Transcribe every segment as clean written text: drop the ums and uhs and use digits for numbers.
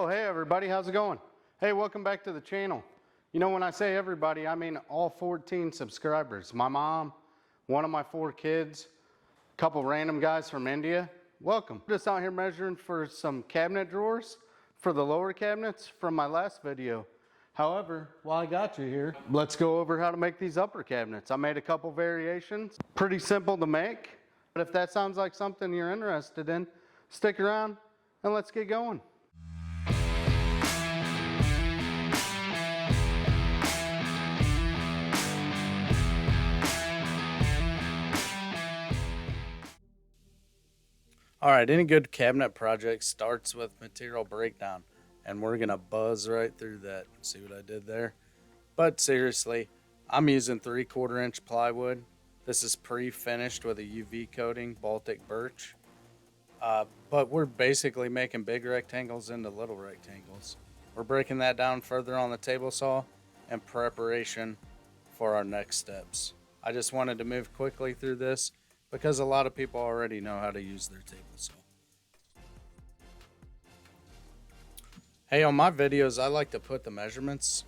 Oh, hey everybody, how's it going? Hey, welcome back to the channel. You know, when I say everybody, I mean all 14 subscribers. My mom, one of my 4 kids, a couple random guys from India. Welcome. Just out here measuring for some cabinet drawers for the lower cabinets from my last video. However, while I got you here, let's go over how to make these upper cabinets. I made a couple variations, pretty simple to make. But if that sounds like something you're interested in, stick around and let's get going. All right, any good cabinet project starts with material breakdown, and we're gonna buzz right through that. See what I did there? But seriously, I'm using 3/4 inch plywood. This is pre-finished with a UV coating, Baltic birch. But we're basically making big rectangles into little rectangles. We're breaking that down further on the table saw in preparation for our next steps. I just wanted to move quickly through this because a lot of people already know how to use their table saw. Hey, on my videos, I like to put the measurements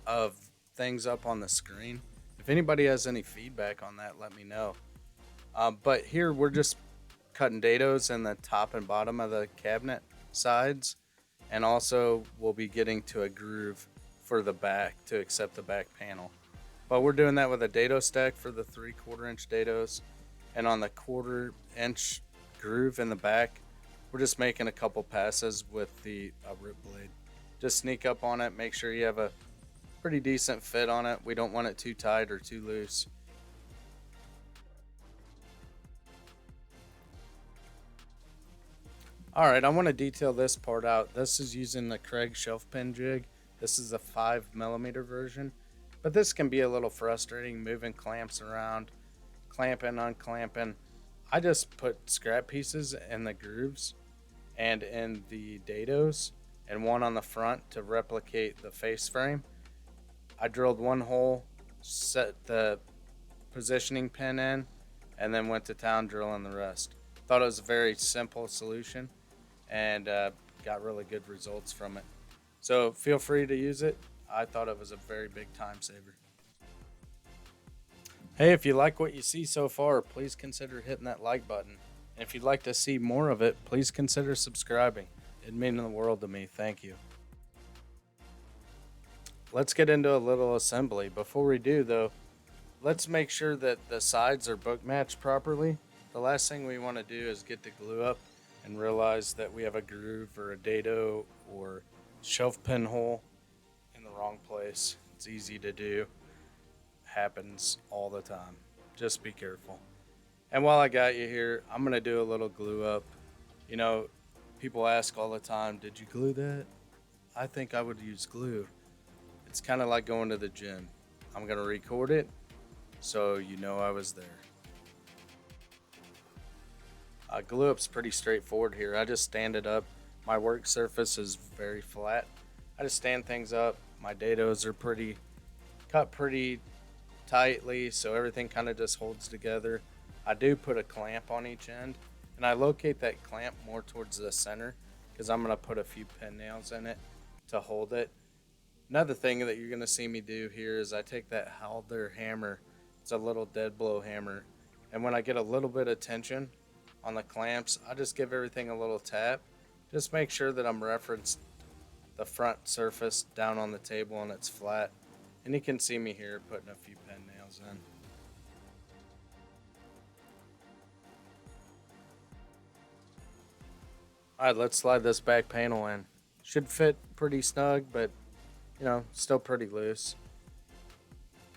of things up on the screen. If anybody has any feedback on that, let me know. But here we're just cutting dados in the top and bottom of the cabinet sides, and also we'll be getting to a groove for the back to accept the back panel. But we're doing that with a dado stack for the 3/4 inch dados. And on the 1/4 inch groove in the back, we're just making a couple passes with the rip blade. Just sneak up on it, make sure you have a pretty decent fit on it. We don't want it too tight or too loose. All right, I want to detail this part out. This is using the Craig shelf pin jig. This is a 5mm version, but this can be a little frustrating moving clamps around, clamping, unclamping. I just put scrap pieces in the grooves and in the dados and one on the front to replicate the face frame. I drilled one hole, set the positioning pin in, and then went to town drilling the rest. Thought it was a very simple solution and got really good results from it. So feel free to use it. I thought it was a very big time saver. Hey, if you like what you see so far, please consider hitting that like button. And if you'd like to see more of it, please consider subscribing. It'd mean the world to me. Thank you. Let's get into a little assembly. Before we do, though, let's make sure that the sides are book matched properly. The last thing we want to do is get the glue up and realize that we have a groove or a dado or shelf pin hole in the wrong place. It's easy to do. Happens all the time. Just be careful. And while I got you here, I'm gonna do a little glue up. You know, people ask all the time, did you glue that? I think I would use glue. It's kind of like going to the gym. I'm gonna record it so you know I was there. Glue up's pretty straightforward here. I just stand it up. My work surface is very flat. I just stand things up. My dados are cut pretty tightly, so everything kind of just holds together. I do put a clamp on each end, and I locate that clamp more towards the center because I'm going to put a few pin nails in it to hold it. Another thing that you're going to see me do here is I take that Halder hammer. It's a little dead blow hammer, and when I get a little bit of tension on the clamps, I just give everything a little tap. Just make sure that I'm referenced the front surface down on the table and it's flat. And you can see me here putting a few pen nails in. All right, let's slide this back panel in. Should fit pretty snug, but you know, still pretty loose.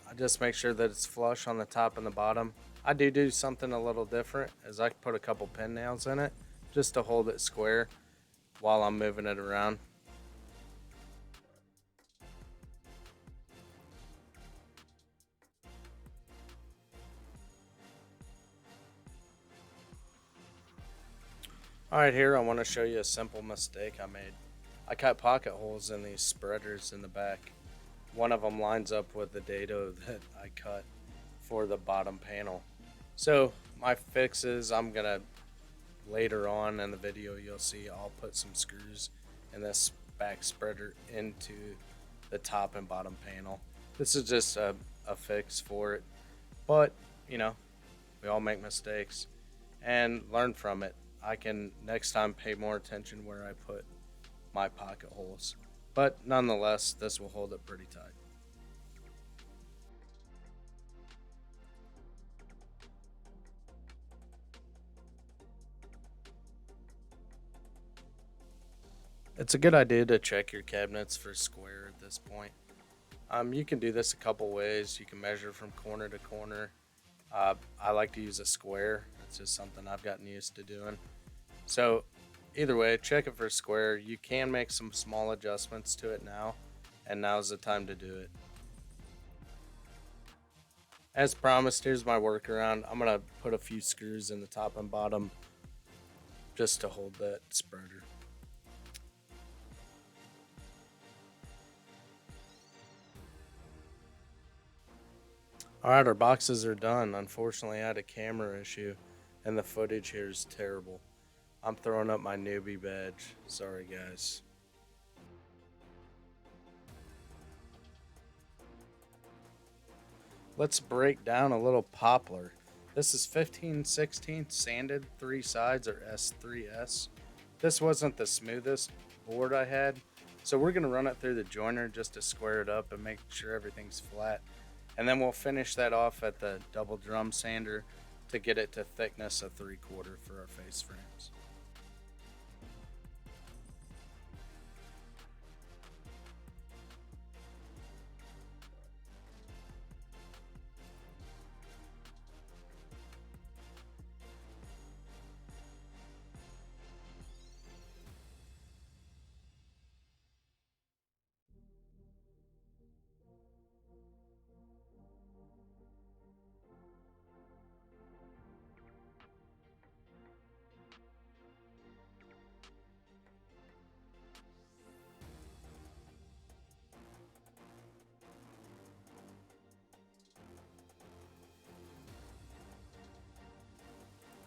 I just make sure that it's flush on the top and the bottom. I do something a little different, as I put a couple pin nails in it just to hold it square while I'm moving it around. Alright, here I want to show you a simple mistake I made. I cut pocket holes in these spreaders in the back. One of them lines up with the dado that I cut for the bottom panel. So my fix is I'm going to, later on in the video you'll see, I'll put some screws in this back spreader into the top and bottom panel. This is just a fix for it, but you know, we all make mistakes and learn from it. I can next time pay more attention where I put my pocket holes, but nonetheless, this will hold it pretty tight. It's a good idea to check your cabinets for square at this point. You can do this a couple ways. You can measure from corner to corner. I like to use a square. It's just something I've gotten used to doing. So either way, check it for square. You can make some small adjustments to it now, and now's the time to do it. As promised, here's my workaround. I'm gonna put a few screws in the top and bottom just to hold that spreader. Alright, our boxes are done. Unfortunately, I had a camera issue and the footage here is terrible. I'm throwing up my newbie badge. Sorry, guys. Let's break down a little poplar. This is 15/16 sanded 3 sides, or S3S. This wasn't the smoothest board I had, so we're going to run it through the joiner just to square it up and make sure everything's flat. And then we'll finish that off at the double drum sander to get it to thickness of 3/4 for our face frames.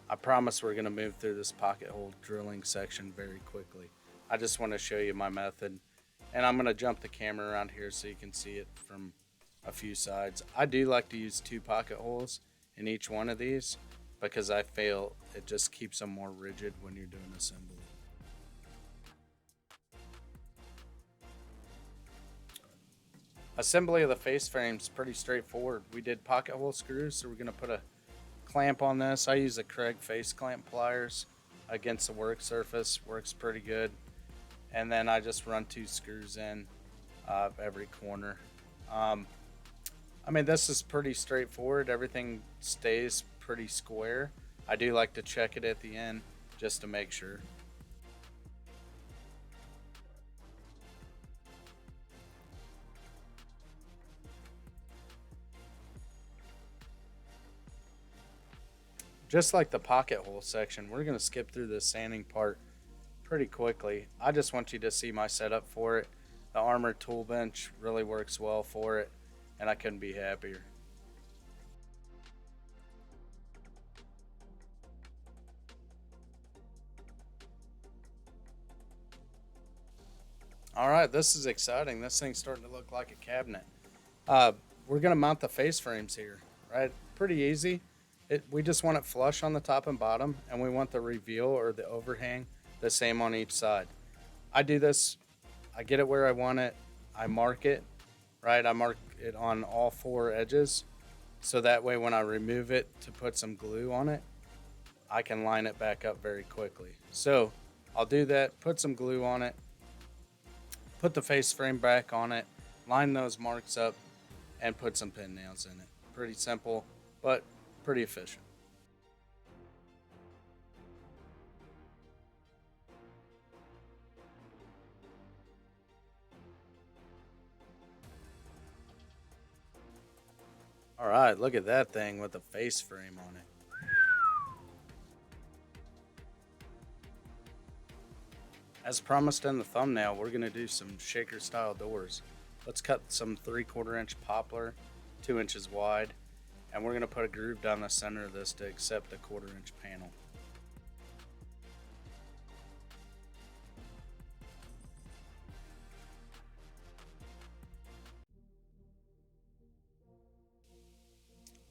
I promise we're going to move through this pocket hole drilling section very quickly. I just want to show you my method, and I'm going to jump the camera around here so you can see it from a few sides. I do like to use 2 pocket holes in each one of these because I feel it just keeps them more rigid when you're doing assembly. Assembly of the face frame is pretty straightforward. We did pocket hole screws, so we're going to put a clamp on this. I use the Craig face clamp pliers against the work surface. Works pretty good. And then I just run 2 screws in every corner. I mean, this is pretty straightforward. Everything stays pretty square. I do like to check it at the end just to make sure. Just like the pocket hole section, we're going to skip through the sanding part pretty quickly. I just want you to see my setup for it. The armored tool bench really works well for it, and I couldn't be happier. All right, this is exciting. This thing's starting to look like a cabinet. We're going to mount the face frames here, right? Pretty easy. We just want it flush on the top and bottom, and we want the reveal or the overhang the same on each side. I do this, I get it where I want it, I mark it, right? I mark it on all 4 edges, so that way when I remove it to put some glue on it, I can line it back up very quickly. So I'll do that, put some glue on it, put the face frame back on it, line those marks up, and put some pin nails in it. Pretty simple, but pretty efficient. All right, look at that thing with the face frame on it. As promised in the thumbnail, we're gonna do some shaker style doors. Let's cut some 3/4 inch poplar, 2 inches wide, and we're gonna put a groove down the center of this to accept the 1/4 inch panel.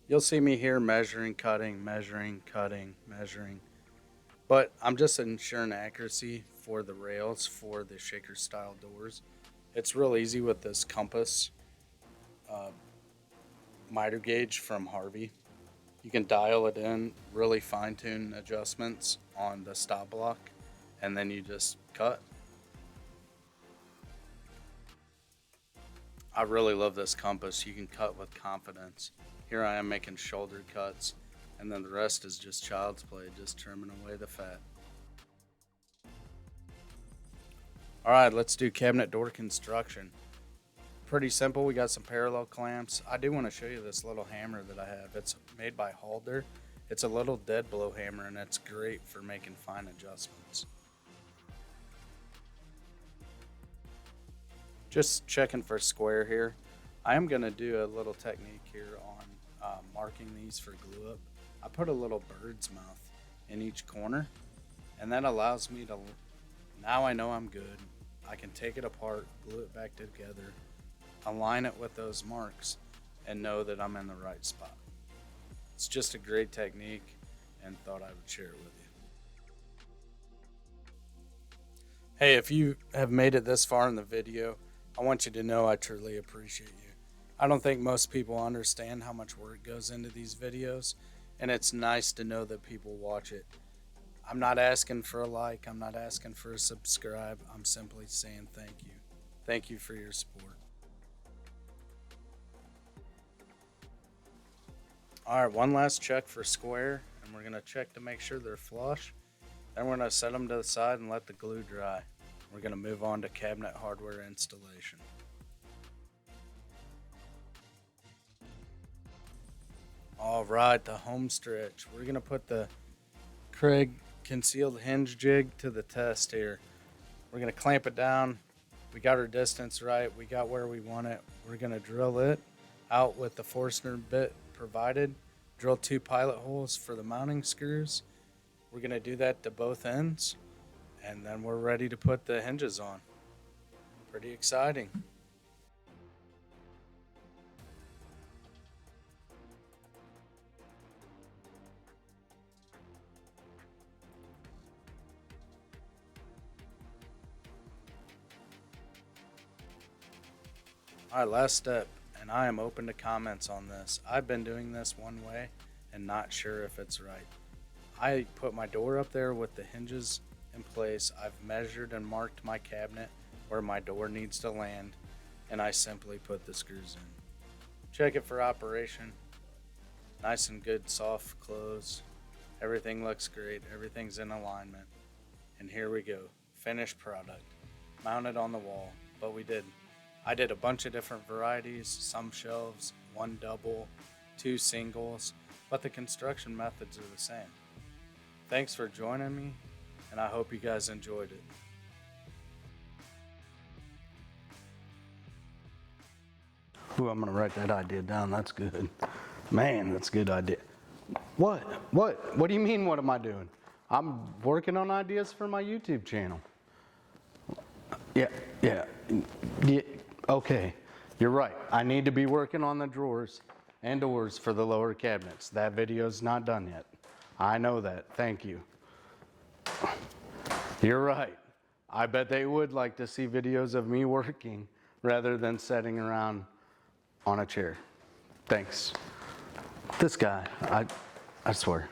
You'll see me here measuring, cutting, measuring, cutting, measuring. But I'm just ensuring accuracy for the rails for the shaker style doors. It's real easy with this compass uh, miter gauge from Harvey. You can dial it in, really fine tune adjustments on the stop block, and then you just cut. I really love this compass. You can cut with confidence. Here I am making shoulder cuts, and then the rest is just child's play, just trimming away the fat. All right, let's do cabinet door construction. Pretty simple. We got some parallel clamps. I do want to show you this little hammer that I have. It's made by Halder. It's a little dead blow hammer, and it's great for making fine adjustments. Just checking for square here. I am going to do a little technique here on marking these for glue up. I put a little bird's mouth in each corner, and that allows me to, now I know I'm good. I can take it apart, glue it back together, align it with those marks, and know that I'm in the right spot. It's just a great technique, and thought I would share it with you. Hey, if you have made it this far in the video, I want you to know I truly appreciate you. I don't think most people understand how much work goes into these videos, and it's nice to know that people watch it. I'm not asking for a like, I'm not asking for a subscribe, I'm simply saying thank you. Thank you for your support. Alright, one last check for square, and we're going to check to make sure they're flush. Then we're going to set them to the side and let the glue dry. We're going to move on to cabinet hardware installation. Alright, the home stretch. We're going to put the Kreg concealed hinge jig to the test here. We're going to clamp it down. We got our distance right. We got where we want it. We're going to drill it out with the Forstner bit provided. Drill 2 pilot holes for the mounting screws. We're going to do that to both ends, and then we're ready to put the hinges on. Pretty exciting. Alright, last step, and I am open to comments on this. I've been doing this one way and not sure if it's right. I put my door up there with the hinges in place. I've measured and marked my cabinet where my door needs to land, and I simply put the screws in. Check it for operation. Nice and good soft close. Everything looks great. Everything's in alignment. And here we go. Finished product. Mounted on the wall. But I did a bunch of different varieties, some shelves, 1 double, 2 singles, but the construction methods are the same. Thanks for joining me, and I hope you guys enjoyed it. Ooh, I'm gonna write that idea down. That's good. Man, that's a good idea. What? What do you mean, what am I doing? I'm working on ideas for my YouTube channel. Yeah. Okay, you're right. I need to be working on the drawers and doors for the lower cabinets. That video's not done yet. I know that. Thank you. You're right. I bet they would like to see videos of me working rather than sitting around on a chair. Thanks. This guy, I swear.